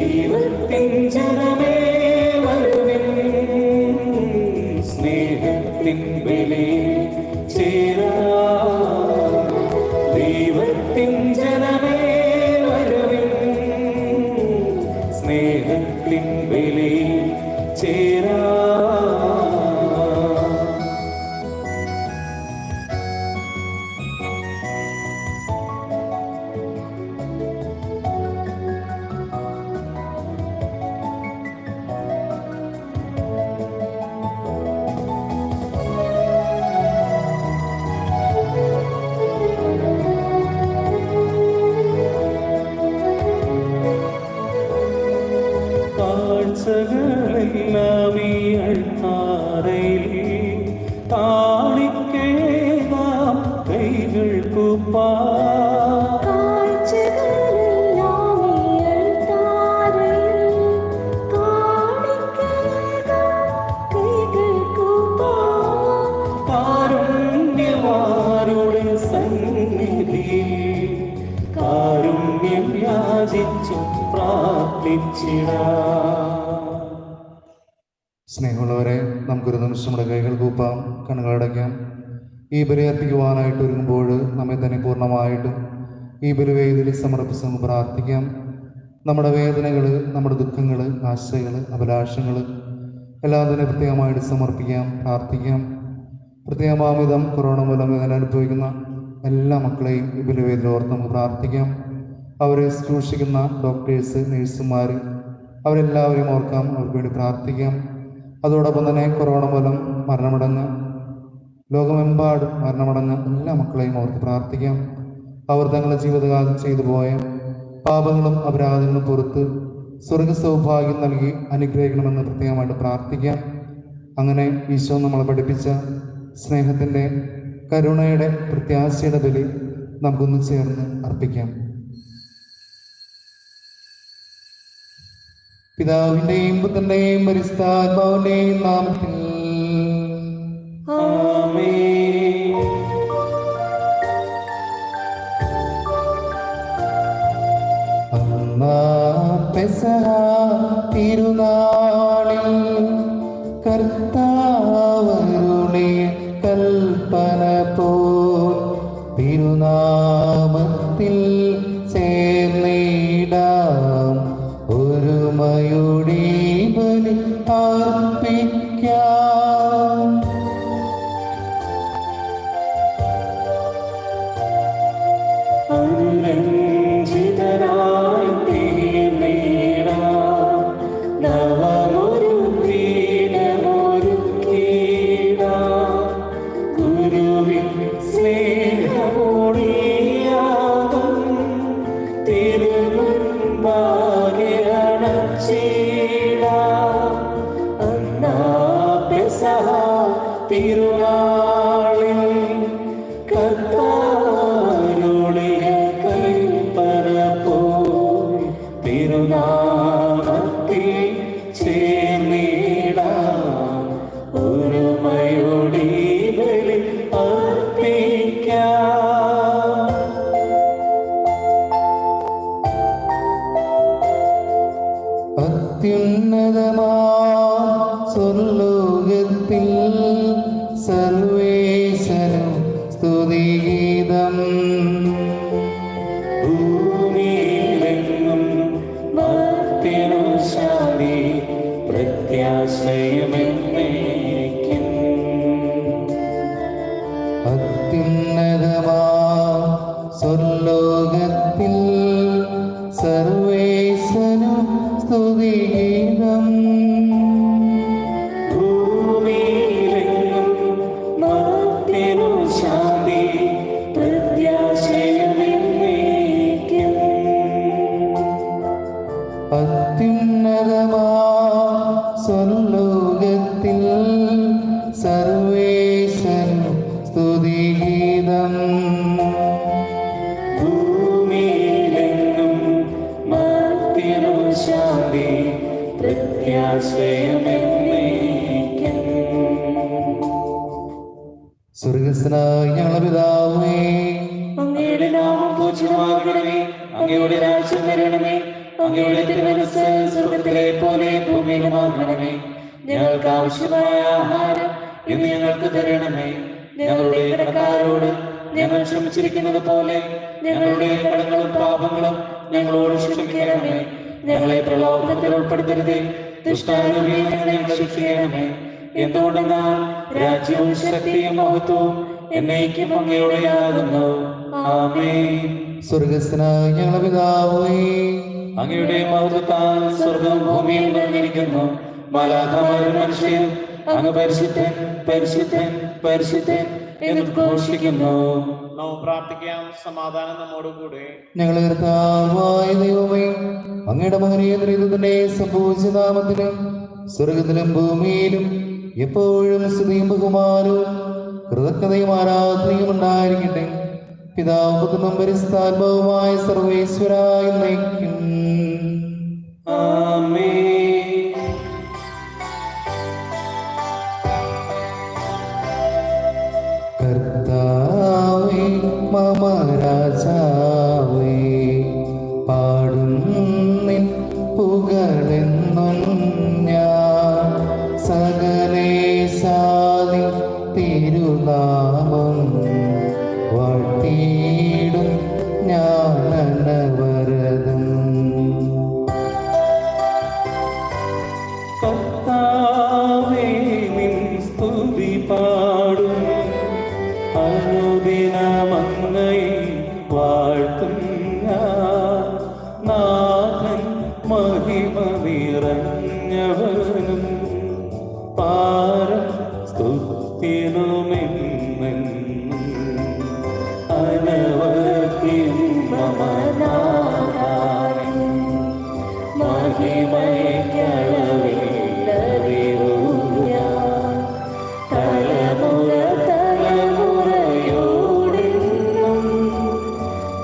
ദൈവത്തിൻ ജനമേ വരുവിൻ, സ്നേഹത്തിൻ ബലിയിൽ ചേരാം. ദൈവത്തിൻ ജനമേ വരുവിൻ, സ്നേഹത്തിൻ ബലിയിൽ ചേരാം. കാഴ്ചകളെല്ലാം ഈ അൾത്താരയിൽ കാണിക്കേതാം കൈകൾ കൂപ്പാം. കാരുണ്യവാരുടെ സന്നിധിയിൽ കാരുണ്യം യാചിച്ചു പ്രാർത്ഥിച്ചിടാം. സ്നേഹമുള്ളവരെ, നമുക്കൊരു നിമിഷം നമ്മുടെ കൈകൾ കൂപ്പാം, കണ്ണുകളടയ്ക്കാം. ഈ ബലി അർപ്പിക്കുവാനായിട്ട് ഒരുങ്ങുമ്പോൾ നമ്മെ തന്നെ പൂർണ്ണമായിട്ടും ഈ ബലിവേദിയിൽ സമർപ്പിച്ച് നമുക്ക് പ്രാർത്ഥിക്കാം. നമ്മുടെ വേദനകൾ, നമ്മുടെ ദുഃഖങ്ങൾ, ആശകൾ, അഭിലാഷങ്ങൾ എല്ലാം തന്നെ പ്രത്യേകമായിട്ട് സമർപ്പിക്കാം, പ്രാർത്ഥിക്കാം. പ്രത്യേകമാമിതം കൊറോണ മൂലം വേദന അനുഭവിക്കുന്ന എല്ലാ മക്കളെയും ഈ ബലിവേദിയിൽ ഓർത്ത് നമുക്ക് പ്രാർത്ഥിക്കാം. അവരെ ശുശ്രൂഷിക്കുന്ന ഡോക്ടേഴ്സ്, നഴ്സുമാർ, അവരെല്ലാവരെയും ഓർക്കാം, അവർക്ക് വേണ്ടി പ്രാർത്ഥിക്കാം. അതോടൊപ്പം തന്നെ കൊറോണ മൂലം മരണമടഞ്ഞ, ലോകമെമ്പാടും മരണമടഞ്ഞ എല്ലാ മക്കളെയും ഓർത്ത് പ്രാർത്ഥിക്കാം. അവർ തങ്ങളുടെ ജീവിതകാലം ചെയ്തു പോയ പാപങ്ങളും അപരാധങ്ങളും പുറത്ത് സ്വർഗ സൗഭാഗ്യം നൽകി അനുഗ്രഹിക്കണമെന്ന് പ്രത്യേകമായിട്ട് പ്രാർത്ഥിക്കാം. അങ്ങനെ ഈശോ നമ്മളെ പഠിപ്പിച്ച സ്നേഹത്തിൻ്റെ, കരുണയുടെ, പ്രത്യാശയുടെ ബലി നമുക്കൊന്ന് ചേർന്ന് അർപ്പിക്കാം. പിതാവിന്റെയും പുത്രന്റെയും പരിശുദ്ധാത്മാവിന്റെയും നാമത്തിൽ ആമേൻ. പെസഹ തിരുനാളിൽ കർത്താവരുളിയ കൽപ്പന പോൽ തിരുനാമത്തിൽ ചേർന്നിടാം, ഒരുമയുടെ ബലി അർപ്പിക്കാം. അനുരഞ്ജിതരായി തീർന്നിടാം, നവമൊരു പീഠമൊരുക്കിടാം. ഗുരുവിൻ സ്നേഹമൊഴിയാകും തിരുമുൻപാകെ അണച്ചിടാം. അന്നാ പെസഹ തിരുനാളിൽ കർത്താവരുളിയ കൽപ്പന പോൽ തിരുനാമത്തിൽ ചേർന്നിടാം, ഒരുമയോടെ ബലി അർപ്പിക്കാം. അത്യുന്നതമാ സ്വർലോകത്തിൽ സർവേശ്വരം സ്തുതിഗീതം. ഭൂമിയിലെങ്ങും മർത്യനു ശാന്തി, പ്രത്യാശയമെന്നേക്കും. അത്യുന്നതമാ സ്വർലോകത്തിൽ സർവേശ്വരം സ്തുതിഗീതം. ഭൂമിയിലെങ്ങും മർത്യനു ശാന്തി, പ്രത്യാശയമെന്നേക്കും. അത്യുന്നതമാ സ്വർലോകത്തിൽ സർവേശ്വരം സ്തുതിഗീതം. ഭൂമിയിലെങ്ങും മർത്യനു ശാന്തി, പ്രത്യാശയമെന്നേക്കും. സ്വർഗസ്ഥനായ ഞങ്ങളുടെ പിതാവേ, അങ്ങയുടെ നാമം പൂജിതമാകണമേ, അങ്ങയുടെ രാജ്യം വരണമേ, അങ്ങയുടെ തിരുമനസ്സ് സ്വർഗ്ഗത്തിലെ പോലെ ഭൂമിയിലുമാകണമേ. ഞങ്ങൾക്ക് ആവശ്യമായ ആഹാരം ഇന്ന് ഞങ്ങൾക്ക് തരണമേ. ഞങ്ങളുടെ കടക്കാരോട് ഞങ്ങൾ ക്ഷമിച്ചിരിക്കുന്നത് പോലെ ഞങ്ങളുടെ കടങ്ങളും പാപങ്ങളും ഞങ്ങളോട് ക്ഷമിക്കണമേ. ഞങ്ങളെ പ്രലോഭനത്തിൽ ഉൾപ്പെടുത്തരുതേ, ദുഷ്ടാരൂപിയിൽ ഞങ്ങളെ രക്ഷിക്കണമേ. എന്തുകൊണ്ടെന്നാൽ രാജ്യവും ശക്തിയും മഹത്വവും എന്നേക്കും അങ്ങയോടെയാകുന്നു. ആമേൻ. സ്വർഗസ്ഥനായ ഞങ്ങളുടെ പിതാവേ, അങ്ങയുടെ മഹത്വത്താൽ സ്വർഗം ഭൂമിയിൽ നിറഞ്ഞിരിക്കുന്നു. മാലാഖമാരും മനുഷ്യരും അങ്ങ് പരിശുദ്ധൻ പരിശുദ്ധൻ പരിശുദ്ധൻ എന്ന് ഘോഷിക്കുന്നു. നാം പ്രാർത്ഥിക്കാം. സമാധാനം നമ്മോടുകൂടെ. ഞങ്ങളുടെ കർത്താവായ ദൈവമേ, അങ്ങയുടെ മഹനീയതയുടെ സംഭവിച്ച നാമത്തിലും സ്വർഗത്തിലും ഭൂമിയിലും എപ്പോഴും സ്തുതിയും ബഹുമാനവും കൃതജ്ഞതയും ആരാധനയും ഉണ്ടായിരിക്കട്ടെ. പിതാവും പുത്രനും പരിശുദ്ധാത്മാവുമായ സർവേശ്വരായ നയിക്കും. ആമേൻ. കർത്താവേ മമ രാജാവേ, പാടും നിൻ പുകഴെന്നും ഞാൻ. സകലേശാദി തിരുനാമം വാഴ്ത്തിയിടും ഞാൻ അനവരതം. കർത്താവേ നിൻ സ്തുതി പാടും, അനുദിനമങ്ങയെ വാഴ്ത്തും ഞാൻ. നാഥൻ മഹിമ നിറഞ്ഞവനും പാരം സ്തുതിനുമെന്നെന്നും അനവധിയും മമ നാഥാൻ. മഹിമയ്ക്കളവില്ലറിവൂ ഞാൻ. തലമുറ തലമുറയോടെന്നും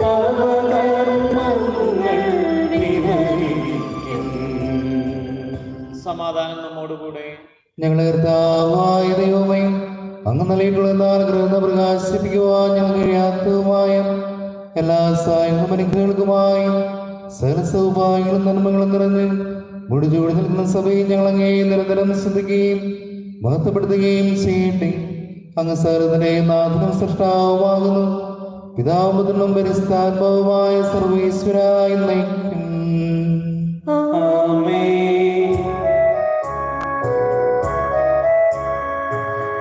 തവ കർമ്മങ്ങൾ വിവരിക്കും. സമാധാനം നമ്മോടുകൂടെ. ഞങ്ങളുടെ കർത്താവായ ദൈവമേ, അങ്ങ് നൽകിയിട്ടുള്ള അനുഗ്രഹം പ്രകാശിപ്പിക്കുവാൻ ഞങ്ങൾ കഴിയാത്തതുമായ എല്ലാ സഹായങ്ങളും അനുഗ്രഹങ്ങൾക്കുമായി സകല സൗഭാഗ്യങ്ങളും നന്മകളും നിറഞ്ഞ് മുടിചൂടി നിൽക്കുന്ന സഭയിൽ ഞങ്ങൾ അങ്ങേ നിരന്തരം ശ്രദ്ധിക്കുകയും മഹത്വപ്പെടുത്തുകയും ചെയ്യട്ടെ. അങ്ങ് സകലത്തിന്റെയും നാഥനും സൃഷ്ടാവുമാകുന്നു. പിതാവും പുത്രനും പരിശുദ്ധാത്മാവുമായ സർവേശ്വരായ നയിക്കും. ആമേൻ.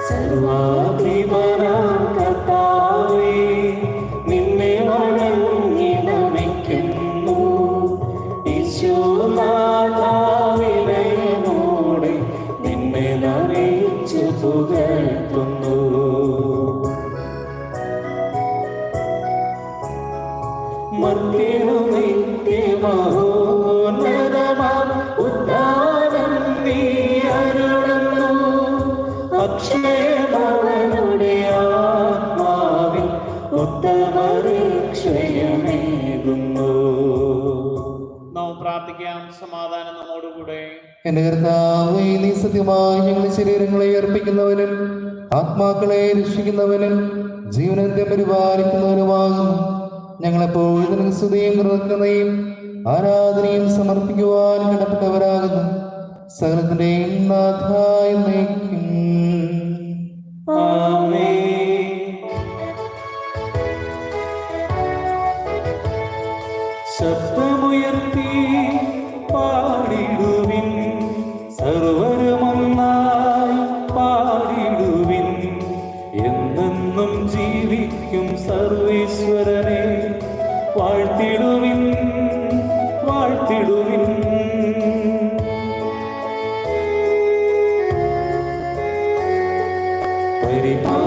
സർവാധിപനാം കർത്താവേ, നിന്നെ വണങ്ങി നമിക്കുന്നു. ഈശോനാഥാവിനയമോടെ നിന്നെ നമിച്ചു പുകഴ്ത്തുന്നു. മർത്യനു നിത്യമഹോന്നതമാം ഉദ്ധാനം നീ അരുളുന്നു. അക്ഷയമവനുടെ ആത്മാവിൽ ഉത്തമരക്ഷയമേകുന്നു. നാം പ്രാർത്ഥിക്കാം. സമാധാനം നമ്മോടുകൂടെ. എന്റെ കർത്താവേ, നീ സത്യമായി ഞങ്ങളുടെ ശരീരങ്ങളെ അർപ്പിക്കുന്നവനും ആത്മാക്കളെ രക്ഷിക്കുന്നവനും ജീവനത്തെ പരിപാലിക്കുന്നവനുമാകുന്നു. ഞങ്ങളെപ്പോഴും നിനക്ക് സ്തുതിയും കൃതജ്ഞതയും ആരാധനയും സമർപ്പിക്കുവാൻ കടപ്പെട്ടവരാകുന്നു. സകലത്തിന്റെയും നാഥായ നയിക്കും. ആമേൻ. ശബ്ദമുയർത്തി പാടിടുവിൻ, സർവരുമൊന്നായി പാടിടുവിൻ. എന്നെന്നും ജീവിക്കും സർവീശ്വരനെ വാഴ്ത്തിടുവിൻ വാഴ്ത്തിടുവിൻ.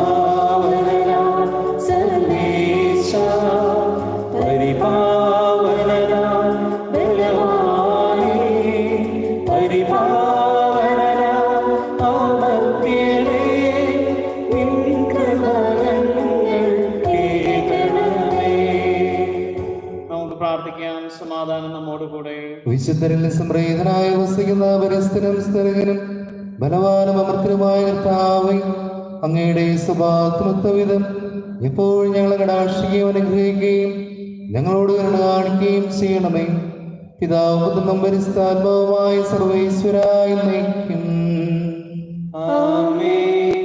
പരിപാവനനാം സർവേശാ, പരിപാവനനാം ബലവാനേ, പരിപാവനനാം അമർത്യനേ, നിൻ കൃപകൾ കേൾക്കണമേ. നമുക്ക് പ്രാർത്ഥിക്കാം. സമാധാനം നമ്മോടുകൂടെ. വിശുദ്ധരിൽ സംപ്രീതനായി വസിക്കുന്ന പരിസ്ഥിരം സ്ഥിരകനും ബലവാനും അമർത്തനുമായ കർത്താവേ, അങ്ങയുടെ സ്വഭാവത്തിനൊത്തവിധം എപ്പോഴും ഞങ്ങളെ കടാക്ഷിക്കുകയും അനുഗ്രഹിക്കുകയും ഞങ്ങളോട് കരുണ കാണിക്കുകയും ചെയ്യണമേ. പിതാവും പുത്രനും പരിശുദ്ധാത്മാവുമായ സർവ്വേശ്വരായി നയിക്കും. ആമേൻ.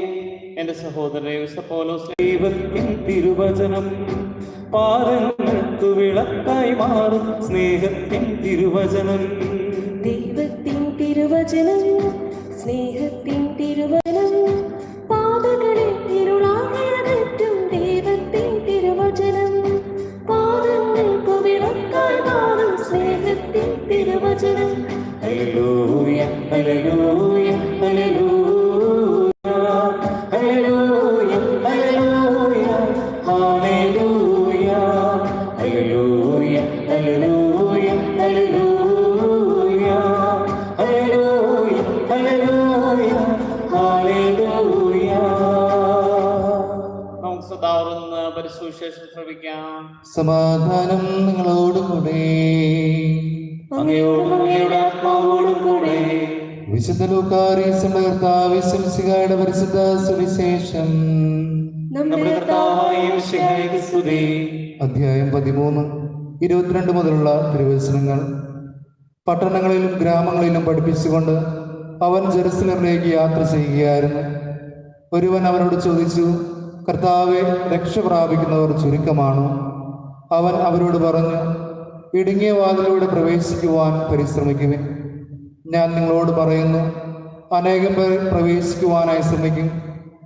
എന്റെ സഹോദരനെ പൗലോസ് ദൈവത്തിൻ തിരുവചനം പാദങ്ങൾക്ക് വിളക്കായി മാറും സ്നേഹത്തിൻ തിരുവചനം. ദൈവത്തിൻ തിരുവചനം സ്നേഹത്തിൻ തിരുവചനം പാതകളിൽ ഇരുളാകറ്റും ദൈവത്തിൻ തിരുവചനം പാദങ്ങൾക്ക് വിളക്കായി മാറും സ്നേഹത്തിൻ തിരുവചനം. Hallelujah hallelujah hallelujah hallelujah hallelujah hallelujah hallelujah hallelujah hallelujah hallelujah hallelujah hallelujah. നമുക്ക് സദാവർന്ന് പരിസുവിശേഷം ശ്രവിക്കാം. സമാധാനം നിങ്ങളോടുകൂടെ. അങ്ങയോടും അങ്ങയുടെ ആത്മാവോടും കൂടെ. വിശുദ്ധ ലൂക്കായുടെ പരിശുദ്ധ സുവിശേഷം നമ്മുടെ കർത്താവായ യേശുവിനെ സ്തുതി. അധ്യായം 13, 22 മുതലുള്ള തിരുവചനങ്ങൾ. പട്ടണങ്ങളിലും ഗ്രാമങ്ങളിലും പഠിപ്പിച്ചുകൊണ്ട് അവൻ ജെറുസലേമിലേക്ക് യാത്ര ചെയ്യുകയായിരുന്നു. ഒരുവൻ അവനോട് ചോദിച്ചു, കർത്താവെ, രക്ഷ പ്രാപിക്കുന്നവർ ചുരുക്കമാണോ? അവൻ അവരോട് പറഞ്ഞു, ഇടുങ്ങിയ വാതിലൂടെ പ്രവേശിക്കുവാൻ പരിശ്രമിക്കുവിൻ. ഞാൻ നിങ്ങളോട് പറയുന്നു, അനേകം പേർ പ്രവേശിക്കുവാനായി ശ്രമിക്കും,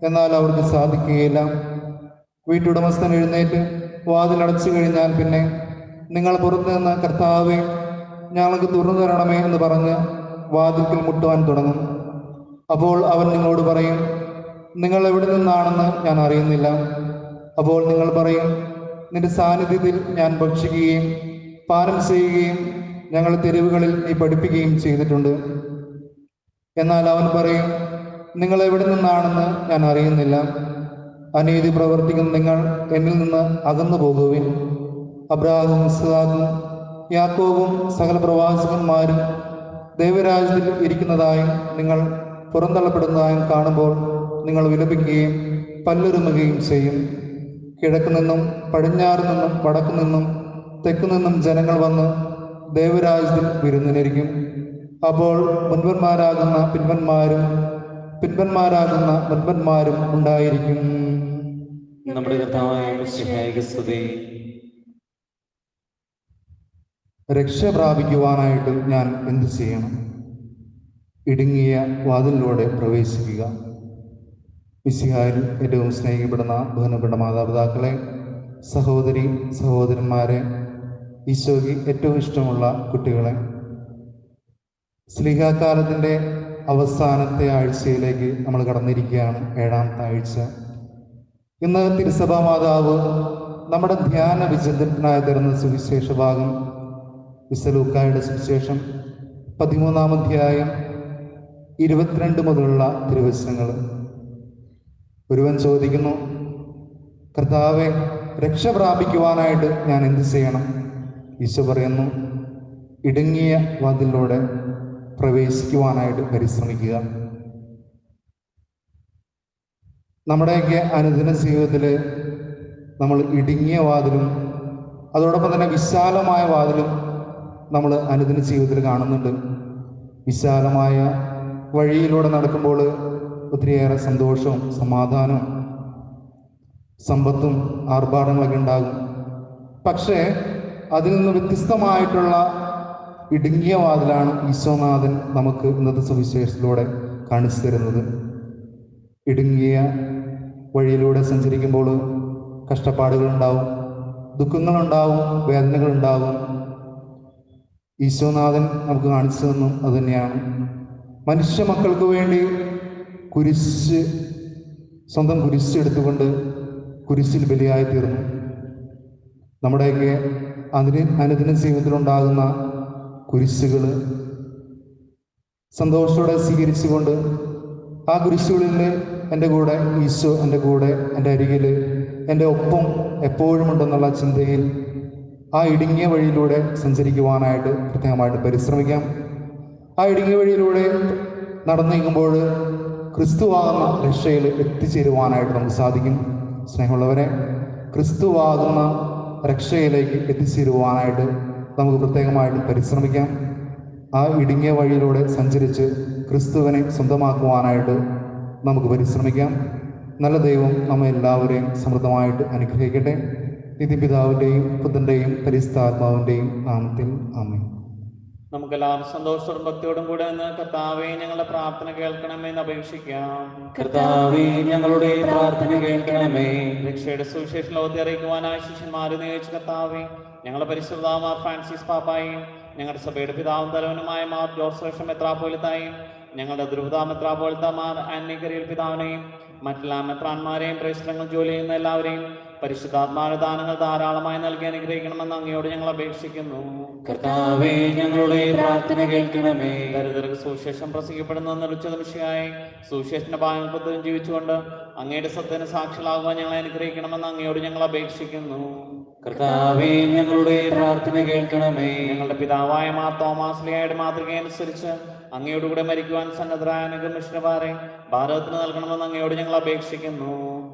എന്നാൽ അവർക്ക് സാധിക്കുകയില്ല. വീട്ടുടമസ്ഥൻ എഴുന്നേറ്റ് വാതിലടച്ചു കഴിഞ്ഞാൽ പിന്നെ നിങ്ങൾ പുറത്തു നിന്ന് കർത്താവെ, ഞങ്ങൾക്ക് തുറന്നു തരണമേ എന്ന് പറഞ്ഞ് വാതിൽക്കൽ മുട്ടുവാൻ തുടങ്ങും. അപ്പോൾ അവൻ നിങ്ങളോട് പറയും, നിങ്ങൾ എവിടെ നിന്നാണെന്ന് ഞാൻ അറിയുന്നില്ല. അപ്പോൾ നിങ്ങൾ പറയും, നിന്റെ സാന്നിധ്യത്തിൽ ഞാൻ ഭക്ഷിക്കുകയും പാനം ചെയ്യുകയും ഞങ്ങൾ തെരുവുകളിൽ നീ പഠിപ്പിക്കുകയും ചെയ്തിട്ടുണ്ട്. എന്നാൽ അവൻ പറയും, നിങ്ങൾ എവിടെ നിന്നാണെന്ന് ഞാൻ അറിയുന്നില്ല. അനീതി പ്രവർത്തിക്കുന്ന നിങ്ങൾ എന്നിൽ നിന്ന് അകന്നു പോകുവിൻ. അബ്രാഹാമും ഇസ്ഹാക്കും യാക്കോബും സകല പ്രവാചകന്മാരും ദൈവരാജ്യത്തിൽ ഇരിക്കുന്നതായും നിങ്ങൾ പുറന്തള്ളപ്പെടുന്നതായും കാണുമ്പോൾ നിങ്ങൾ വിലപിക്കുകയും പല്ലുരുമുകയും ചെയ്യും. കിഴക്ക് നിന്നും പടിഞ്ഞാറ് നിന്നും വടക്കു നിന്നും തെക്കു നിന്നും ജനങ്ങൾ വന്ന് ദൈവരാജ്യത്തിൽ വിരുന്നിനിരിക്കും. അപ്പോൾ മുൻപന്മാരാകുന്ന പിൻപന്മാരും പിൻപന്മാരാകുന്ന മുൻപന്മാരും ഉണ്ടായിരിക്കും. നമ്മുടെ കർത്താവായ യേശുവിനെ സ്തുതി. രക്ഷ പ്രാപിക്കുവാനായിട്ട് ഞാൻ എന്ത് ചെയ്യണം? ഇടുങ്ങിയ വാതിലിലൂടെ പ്രവേശിക്കുക. മിശിഹായിൽ ഏറ്റവും സ്നേഹിക്കപ്പെടുന്ന ബഹുമാനപ്പെട്ട മാതാപിതാക്കളെ, സഹോദരി സഹോദരന്മാരെ, ഈശോയ്ക്ക് ഏറ്റവും ഇഷ്ടമുള്ള കുട്ടികളെ, സ്ലീഹാകാലത്തിൻ്റെ അവസാനത്തെ ആഴ്ചയിലേക്ക് നമ്മൾ കടന്നിരിക്കുകയാണ്. 7ാമത്തെ ആഴ്ച. ഇന്ന് തിരുസഭാ മാതാവ് നമ്മുടെ ധ്യാന വിചിന്തനായി തരുന്ന സുവിശേഷ ഭാഗം വിശുദ്ധ ലൂക്കായുടെ സുവിശേഷം 13-ാം അധ്യായം 22 മുതലുള്ള തിരുവചനങ്ങൾ. ഒരുവൻ ചോദിക്കുന്നു, കർത്താവെ, രക്ഷ പ്രാപിക്കുവാനായിട്ട് ഞാൻ എന്ത് ചെയ്യണം? ഈശോ പറയുന്നു, ഇടുങ്ങിയ വാതിലിലൂടെ പ്രവേശിക്കുവാനായിട്ട് പരിശ്രമിക്കുക. നമ്മുടെയൊക്കെ അനുദിന ജീവിതത്തിൽ നമ്മൾ ഇടുങ്ങിയ വാതിലും അതോടൊപ്പം തന്നെ വിശാലമായ വാതിലും നമ്മൾ അനുദിന ജീവിതത്തിൽ കാണുന്നുണ്ട്. വിശാലമായ വഴിയിലൂടെ നടക്കുമ്പോൾ ഒത്തിരിയേറെ സന്തോഷവും സമാധാനവും സമ്പത്തും ആർഭാടങ്ങളൊക്കെ ഉണ്ടാകും. പക്ഷേ അതിൽ നിന്ന് വ്യത്യസ്തമായിട്ടുള്ള ഇടുങ്ങിയ വാതിലാണ് ഈശോനാഥൻ നമുക്ക് ഇന്നത്തെ സുവിശേഷത്തിലൂടെ കാണിച്ചു തരുന്നത്. ഇടുങ്ങിയ വഴിയിലൂടെ സഞ്ചരിക്കുമ്പോൾ കഷ്ടപ്പാടുകളുണ്ടാവും, ദുഃഖങ്ങളുണ്ടാവും, വേദനകളുണ്ടാവും. ഈശോനാഥൻ നമുക്ക് കാണിച്ചു തന്നു അതുതന്നെയാണ്. മനുഷ്യ മക്കൾക്ക് വേണ്ടി സ്വന്തം കുരിശെടുത്തുകൊണ്ട് കുരിശിൽ ബലിയായി തീർന്നു. നമ്മുടെയൊക്കെ അനുദിന ജീവിതത്തിലുണ്ടാകുന്ന കുരിശുകൾ സന്തോഷത്തോടെ സ്വീകരിച്ചുകൊണ്ട് ആ കുരിശുകളിൽ എൻ്റെ കൂടെ ഈശോ, എൻ്റെ കൂടെ, എൻ്റെ അരികിൽ, എൻ്റെ ഒപ്പം എപ്പോഴും ഉണ്ടെന്നുള്ള ചിന്തയിൽ ആ ഇടുങ്ങിയ വഴിയിലൂടെ സഞ്ചരിക്കുവാനായിട്ട് പ്രത്യേകമായിട്ട് പരിശ്രമിക്കാം. ആ ഇടുങ്ങിയ വഴിയിലൂടെ നടന്നു നീങ്ങുമ്പോൾ ക്രിസ്തുവാകുന്ന രക്ഷയിൽ എത്തിച്ചേരുവാനായിട്ട് നമുക്ക് സാധിക്കും. സ്നേഹമുള്ളവരെ, ക്രിസ്തുവാകുന്ന രക്ഷയിലേക്ക് എത്തിച്ചേരുവാനായിട്ട് നമുക്ക് പ്രത്യേകമായിട്ട് പരിശ്രമിക്കാം. ആ ഇടുങ്ങിയ വഴിയിലൂടെ സഞ്ചരിച്ച് ക്രിസ്തുവിനെ സ്വന്തമാക്കുവാനായിട്ട് നമുക്ക് പരിശ്രമിക്കാം. നല്ല ദൈവം നമ്മെ എല്ലാവരെയും സമൃദ്ധമായിട്ട് അനുഗ്രഹിക്കട്ടെ. നിത്യപിതാവിൻ്റെയും പുത്രൻ്റെയും പരിശുദ്ധാത്മാവിൻ്റെയും നാമത്തിൽ ആമേൻ. നമുക്കെല്ലാവരും സന്തോഷത്തോടും ഭക്തിയോടും കൂടെ നിന്ന് കർത്താവേ ഞങ്ങളുടെ പ്രാർത്ഥന കേൾക്കണമെന്ന് അപേക്ഷിക്കാം. കർത്താവേ ഞങ്ങളുടെ പ്രാർത്ഥന കേൾക്കണമേ. രക്ഷയുടെ സുവിശേഷം ലോകത്തെ അറിയിക്കുവാനായി ശിഷ്യന്മാരെ നിയോഗിച്ച കർത്താവേ, ഞങ്ങളുടെ പരിശുദ്ധ മാർ ഫ്രാൻസിസ് പാപ്പായും ഞങ്ങളുടെ സഭയുടെ പിതാവും തലവനുമായ മാർ ജോർജ് മെത്രാപ്പോലിത്തായും ഞങ്ങളുടെ ദ്രുപദ മെത്രാപ്പോലിത്ത മാർ ആന്റണി കരിയിൽ പിതാവിനെയും മറ്റെല്ലാ മെത്രാന്മാരെയും പ്രശ്നങ്ങൾ ജോലി ചെയ്യുന്ന എല്ലാവരെയും പരിശുദ്ധാത്മാവിന്റെ ദാനങ്ങൾ ധാരാളമായി നൽകി അനുഗ്രഹിക്കണമെന്ന് അങ്ങയോട് ഞങ്ങൾ അപേക്ഷിക്കുന്നു. കർത്താവേ ഞങ്ങളുടെ പ്രാർത്ഥന കേൾക്കണമേ. ദരിദ്രർക്ക് സുവിശേഷം പ്രസംഗിക്കപ്പെടുന്ന നിർച്ചത വിഷയമായി സുവിശേഷന്റെ ഭാഗം ജീവിച്ചുകൊണ്ട് അങ്ങയുടെ സത്യത്തിന് സാക്ഷികളാകുവാൻ ഞങ്ങളെ അനുഗ്രഹിക്കണമെന്ന് അങ്ങയോട് ഞങ്ങൾ അപേക്ഷിക്കുന്നു. കർത്താവേ ഞങ്ങളുടെ പ്രാർത്ഥന കേൾക്കണമേ. ഞങ്ങളുടെ പിതാവായ മാർ തോമാസ് ലീഹായുടെ മാതൃകയനുസരിച്ച് അങ്ങയോടുകൂടെ മരിക്കുവാൻ സന്നദ്ധരായ മിഷണറിമാരെ ഭാരതത്തിന് നൽകണമെന്ന് അങ്ങയോട് ഞങ്ങൾ അപേക്ഷിക്കുന്നു.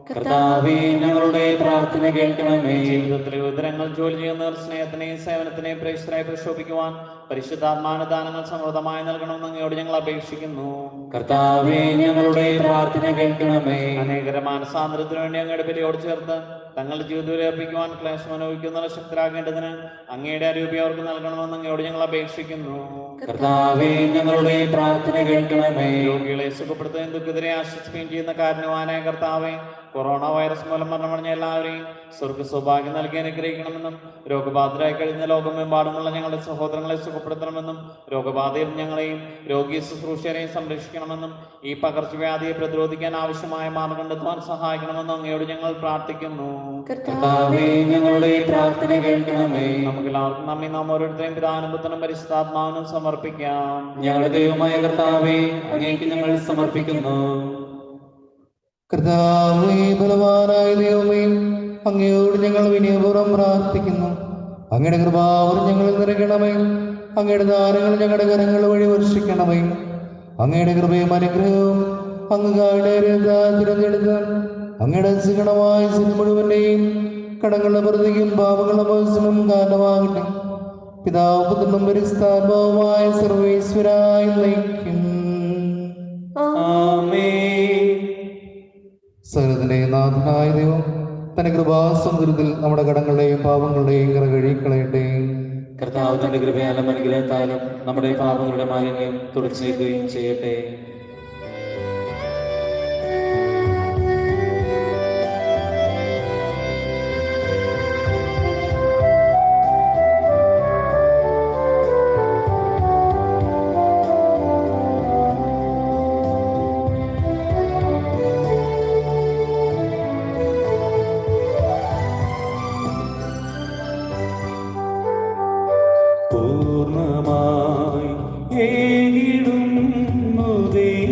കർത്താവേ ഞങ്ങളുടെ പ്രാർത്ഥന കേൾക്കണമേ. ജീവിതത്തിലെ ഉദരങ്ങൾ ജോലി ചെയ്യുന്നവർ സ്നേഹത്തിനെയും സേവനത്തിനെയും പ്രേക്ഷിതരായി പ്രക്ഷോഭിക്കുവാൻ പരിശുദ്ധാത്മാവിന്റെ ദാനങ്ങൾ സമൃദ്ധമായി നൽകണമെന്ന് അങ്ങയോട് ഞങ്ങൾ അപേക്ഷിക്കുന്നു. കർത്താവേ ഞങ്ങളുടെ പ്രാർത്ഥന കേൾക്കണമേ. അനേകര മാനസാന്തരത്തിനു വേണ്ടി അങ്ങയുടെ ബലിയോട് ചേർത്ത് തങ്ങളുടെ ജീവിതത്തിൽ അർപ്പിക്കുവാൻ ക്ലേശം അനുഭവിക്കുന്ന ശക്തരാകേണ്ടതിന് അങ്ങയുടെ അരൂപി അവർക്ക് നൽകണമെന്ന് അങ്ങയോട് ഞങ്ങൾ അപേക്ഷിക്കുന്നു. കർത്താവേ ഞങ്ങളുടെ പ്രാർത്ഥന കേൾക്കണമേ. രോഗികളെ സുഖപ്പെടുത്തുകയും ദുഃഖിതരെ ആശ്വസിപ്പിക്കുകയും ചെയ്യുന്ന കാരുണ്യവാനായ കർത്താവേ, കൊറോണ വൈറസ് മൂലം മരണമടഞ്ഞ എല്ലാവരെയും സ്വർഗ സൗഭാഗ്യം നൽകി അനുഗ്രഹിക്കണമെന്നും രോഗബാധിതരായി കഴിഞ്ഞ ലോകമെമ്പാടുമുള്ള ഞങ്ങളുടെ സഹോദരങ്ങളെ സുഖപ്പെടുത്തണമെന്നും രോഗബാധയിൽ ഞങ്ങളെയും രോഗി ശുശ്രൂഷകരെയും സംരക്ഷിക്കണമെന്നും ഈ പകർച്ചവ്യാധിയെ പ്രതിരോധിക്കാൻ ആവശ്യമായ മാർഗം കണ്ടെത്തുവാൻ സഹായിക്കണമെന്നും അങ്ങയോട് ഞങ്ങൾ പ്രാർത്ഥിക്കുന്നു. കർത്താവേ ഞങ്ങളുടെ പ്രാർത്ഥന കേൾക്കണമേ. നമുക്ക് എല്ലാവർക്കും നമ്മെ നാം ഓരോരുത്തരെയും പിതാവിനും പുത്രനും പരിശുദ്ധാത്മാവിനും സമർപ്പിക്കാം. ഞങ്ങളുടെ ദൈവമായ കർത്താവേ അങ്ങേക്ക് ഞങ്ങൾ സമർപ്പിക്കുന്നു. കർത്താവേ ബലവാനായ ദൈവമേ, അങ്ങയോട് ഞങ്ങൾ വിനയപൂർവ്വം പ്രാർത്ഥിക്കുന്നു. അങ്ങയുടെ കൃപാവരം ഞങ്ങളിൽ നിറയ്ക്കണമേ. അങ്ങയുടെ ദാനങ്ങൾ ഞങ്ങളുടെ കരങ്ങൾ വഴി വർഷിക്കണമേ. അങ്ങയുടെ കൃപയും അനുഗ്രഹവും അങ്ങയുടെ തിരഞ്ഞെടുത്ത് അങ്ങയുടെ സുഗണമായ സിനി മുഴുവൻ്റെയും കടങ്ങളുടെ പ്രതിക്കും പാപങ്ങളുടെ മോചനം കാരണമാകട്ടെ. പിതാവ് പുത്രനും പരിശുദ്ധാത്മാവുമായ സർവേശ്വരായി നയിക്കും. സകലത്തിന്റെ നാഥനായ ദൈവം തന്റെ കൃപാസമുദ്രത്തിൽ നമ്മുടെ കടങ്ങളുടെയും പാപങ്ങളുടെയും കറ കഴുകിക്കളയട്ടെ. കർത്താവ് തന്റെ കൃപയാലും അനുഗ്രഹത്താലും നമ്മുടെ പാപങ്ങളുടെ മാലിന്യം തുടച്ചേക്കുകയും ചെയ്യട്ടെ. പൂർണ്ണമായി ഏകിടുന്നു ദൈവമേ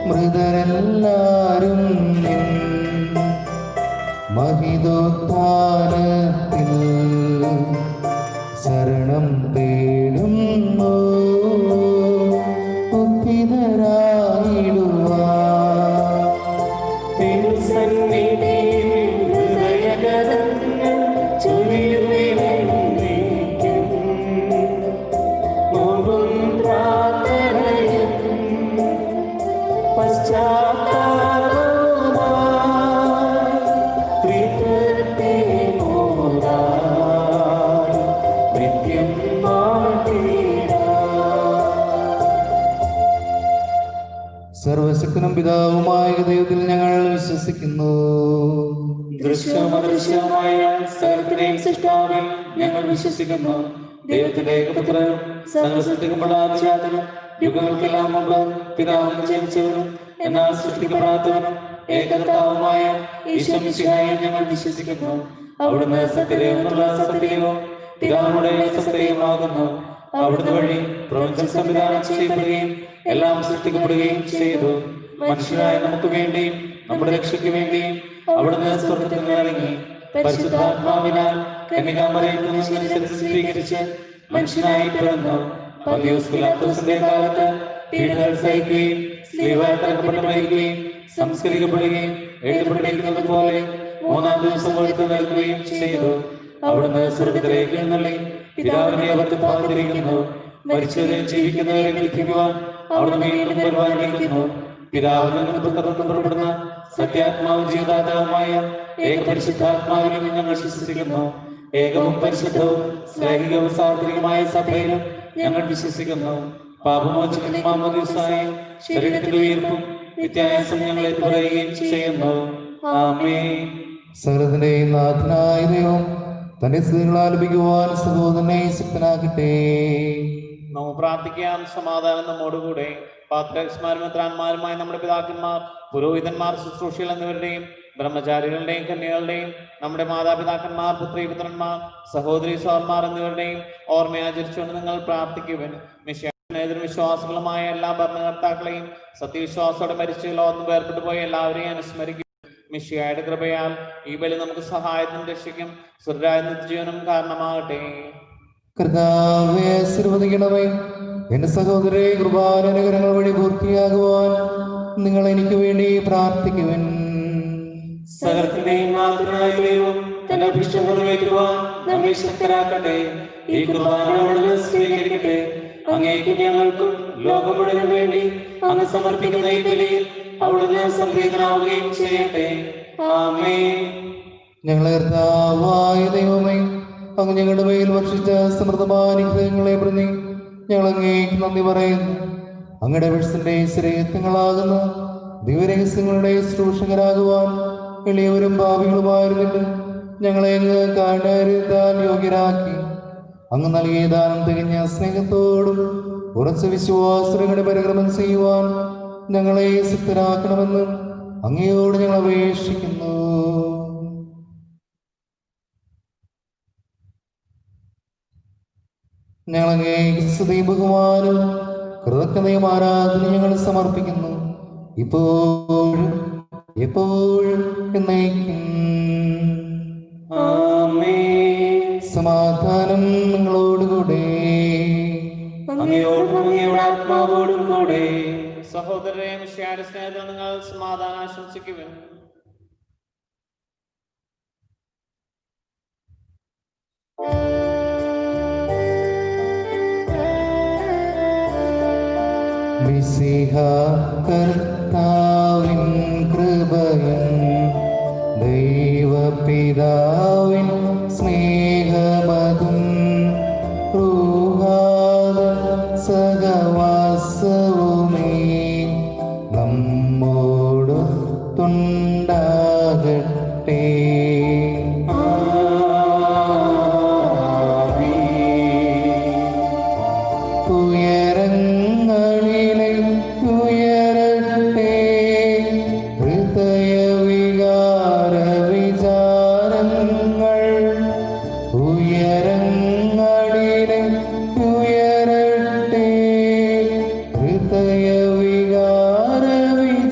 മൃതരെല്ലാരും നിൻ മഹിതോത്ഥാനത്തിൽ ശരണം തേടുന്നു. സർവശക്തനും പിതാവുമായ ദൈവത്തിൽ ഞങ്ങൾ വിശ്വസിക്കുന്നു. ദൃശ്യവും അദൃശ്യവുമായ സകലത്തിന്റെയും സൃഷ്ടാവിൽ ഞങ്ങൾ വിശ്വസിക്കുന്നു. ദൈവത്തിന്റെ ഏകപുത്രനും സകല സൃഷ്ടിക്കപ്പെടാതിനും യുഗങ്ങൾക്കെല്ലാം മുമ്പ് പിതാവിന് ജനിച്ചവനും എന്നാൽ സൃഷ്ടിക്കപ്പെടാത്തവനും ഏകകർത്താവുമായ ഈശോ മിശിഹായെ ഞങ്ങൾ വിശ്വസിക്കുന്നു. അവിടുന്ന് സത്യദൈവമുള്ള സത്യവും പിതാവിനുടെ സത്യവുമാകുന്നു. അവിടുന്ന് വഴി പ്രപഞ്ചം സംവിധാനം ചെയ്യപ്പെടുകയും എല്ലാം സൃഷ്ടിക്കപ്പെടുകയും ചെയ്തു. മനുഷ്യരായ നമുക്ക് വേണ്ടിയും നമ്മുടെ രക്ഷയ്ക്ക് വേണ്ടിയും അവിടുന്ന് സ്വർഗ്ഗത്തിൽ നിന്ന് ഇറങ്ങി പരിശുദ്ധാത്മാവിനാൽ കന്യകാമറിയത്തിൽ നിന്ന് സ്വീകരിച്ച് മനുഷ്യനായി പിറന്നു. പന്തിയോസ് പിലാത്തോസിന്റെ കാലത്ത് പീഡകൾ സഹിക്കുകയും സ്ലീവായി തറക്കപ്പെട്ട് മരിക്കുകയും സംസ്കരിക്കപ്പെടുകയും എഴുതപ്പെട്ടിരിക്കുന്നത് പോലെ മൂന്നാം ദിവസം ഉയർത്ത് നൽകുകയും ചെയ്തു. അവിടുന്ന് സ്വർഗ്ഗത്തിലേക്ക് എഴുന്നള്ളി പിതാവിനെ വലത്തുഭാഗത്തിരിക്കുന്നു. മരിച്ചവരെ ജീവിക്കുന്നവരെ വിളിക്കുവാൻ അവിടുന്ന് വീണ്ടും വരുവാനിരിക്കുന്നു. പിതാവിൽ നിന്ന് പുറപ്പെടുന്ന സത്യാത്മാവും ജീവദാതാവുമായ ഏകപരിശുദ്ധാത്മാവിനെ ഞങ്ങൾ വിശ്വസിക്കുന്നു. ഏകവും പരിശുദ്ധവും സ്നേഹികവും സാർവത്രികമായ സഭയിലും ഞങ്ങൾ വിശ്വസിക്കുന്നു. പാപമോചനവും മാമോദീസായും ശരീരത്തിന്റെ ഉയർപ്പും നിത്യായുസ്സും ഞങ്ങളെ പറയുകയും ചെയ്യുന്നു. ആമേൻ. സകലത്തിന്റെയും നാഥനായ ദൈവം തന്റെ സ്തുതികൾ ആലപിക്കുവാൻ സഹോദരനെ ശക്തനാക്കട്ടെ. നമുക്ക് പ്രാർത്ഥിക്കാം. സമാധാനം നമ്മോടുകൂടെ. പാത്രന്മാരും മെത്രാന്മാരുമായ നമ്മുടെ പിതാക്കന്മാർ, പുരോഹിതന്മാർ, ശുശ്രൂഷികൾ എന്നിവരുടെയും ബ്രഹ്മചാരികളുടെയും കന്യകളുടെയും നമ്മുടെ മാതാപിതാക്കന്മാർ, പുത്രീപുത്രന്മാർ, സഹോദരി സഹോദരന്മാർ എന്നിവരുടെയും ഓർമ്മയാചരിച്ചുകൊണ്ട് നിങ്ങൾ പ്രാർത്ഥിക്കുവാൻ വിശ്വാസികളുമായ എല്ലാ ഭരണകർത്താക്കളെയും സത്യവിശ്വാസത്തോടെ മരിച്ചു ലോകം വേർപെട്ടു പോയ എല്ലാവരെയും അനുസ്മരിക്കും. മിശിഹായുടെ കൃപയാൽ ഈ ബലി നമുക്ക് സഹായത്തിനും രക്ഷിക്കും സുരായ നിത്യജീവനും കാരണമാകട്ടെ. കർത്താവേ ആശീർവദിക്കണമേ. എന്റെ സഹോദരരെ കൃപാനുഗ്രഹങ്ങൾ വഴി പൂർത്തിയാകുവാൻ നിങ്ങൾ എനിക്ക് വേണ്ടി പ്രാർത്ഥിക്കുവൻ. സകലത്തിന്റെയും നാഥനായ ദൈവം തന്റെ അഭിഷ്ടം നിറവേറ്റുവാൻ നമ്മെ ശക്തരാക്കട്ടെ. ഈ കുർബാന അവിടുന്ന് സ്വീകരിക്കട്ടെ. അങ്ങേക്ക് ഞങ്ങൾക്കും ലോകം മുഴുവനും വേണ്ടി അങ്ങ് സമർപ്പിക്കുന്ന ഈ ബലിയിൽ അവിടുന്ന് സംപ്രീതനാവുകയും ചെയ്യട്ടെ. ആമേൻ. ഞങ്ങളെ കർത്താവായ ദൈവമേ, അങ്ങ് ഞങ്ങളുടെ മേൽ വർഷിച്ച സമൃദ്ധമായ അനുഗ്രഹങ്ങളെ പ്രതി ഞങ്ങൾ അങ്ങേക്ക് നന്ദി പറയുന്നു. അങ്ങയുടെ വിഷത്തിന്റെ ശരീരങ്ങളാകുന്ന ദിവ്യരഹസ്യങ്ങളുടെ ശുശ്രൂഷകരാകുവാൻ എളിയവരും ഭാവികളുമായിരുന്നിട്ട് ഞങ്ങളെ അങ്ങ് കാണാൻ യോഗ്യരാക്കി. അങ്ങ് നൽകിയ ദാനം തികഞ്ഞ സ്നേഹത്തോടും ഉറച്ച വിശ്വാസങ്ങളുടെ പരിക്രമം ചെയ്യുവാൻ ഞങ്ങളെ സിദ്ധരാക്കണമെന്ന് അങ്ങയോട് ഞങ്ങൾ അപേക്ഷിക്കുന്നു. ഞങ്ങളങ്ങേ സ്തുതിയും ബഹുമാനവും കൃതജ്ഞതയും ആരാധനയും ഞങ്ങൾ സമർപ്പിക്കുന്നു, ഇപ്പോഴും എപ്പോഴും എന്നേക്കും. സമാധാനം നിങ്ങളോടുകൂടെ. ആത്മാവോടും കൂടെ. സഹോദരരെ മിശിഹായുടെ സ്നേഹത്തിൽ നിങ്ങൾ സമാധാനം ആശംസിക്കുവിൻ. മിശിഹാ കർത്താവിൻ കൃപയും ദൈവപിതാവിൻ സ്നേഹമതും സഹവാസവുമേ നമ്മോടൊത്തുണ്ടാകട്ടെ. ഉയരങ്ങളിലെ ഉയരട്ടെ ഹൃദയവികാര വിചാരങ്ങൾ, ഉയരങ്ങളിലെ ഉയരട്ടെ ഹൃദയവികാര വിചാരങ്ങൾ.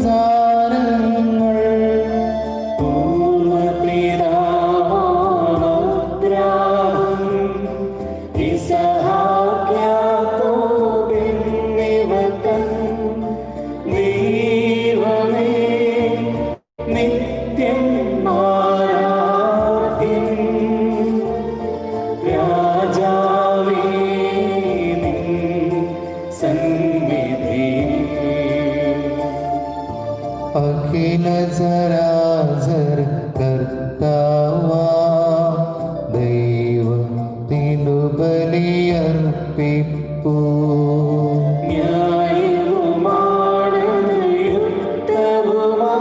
അഖില ചരാചര കർത്താവാ ദൈവത്തിനു ബലിയർപ്പിപ്പൂ. ന്യായവുമാണത് യുക്തവുമാ,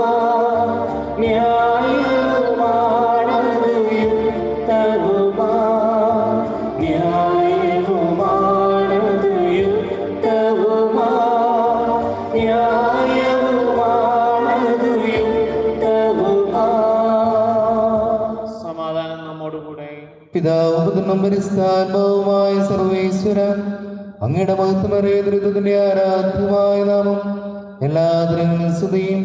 ന്യായവുമാണത് യുക്തവുമാ, ന്യായവുമാണത് യുക്തവുമാ, ന്യായവുമാണത് യുക്തവുമാ. സമാധാനം നമ്മോടുകൂടെ. പിതാവും പുത്രനും പരിശുദ്ധാത്മാവുമായ സർവേശ്വര, അങ്ങയുടെ മഹത്വമേറിയ ദുരിതത്തിന്റെ ആരാധ്യമായ നാമം എല്ലാ ദിനങ്ങളിലും സ്തുതിയും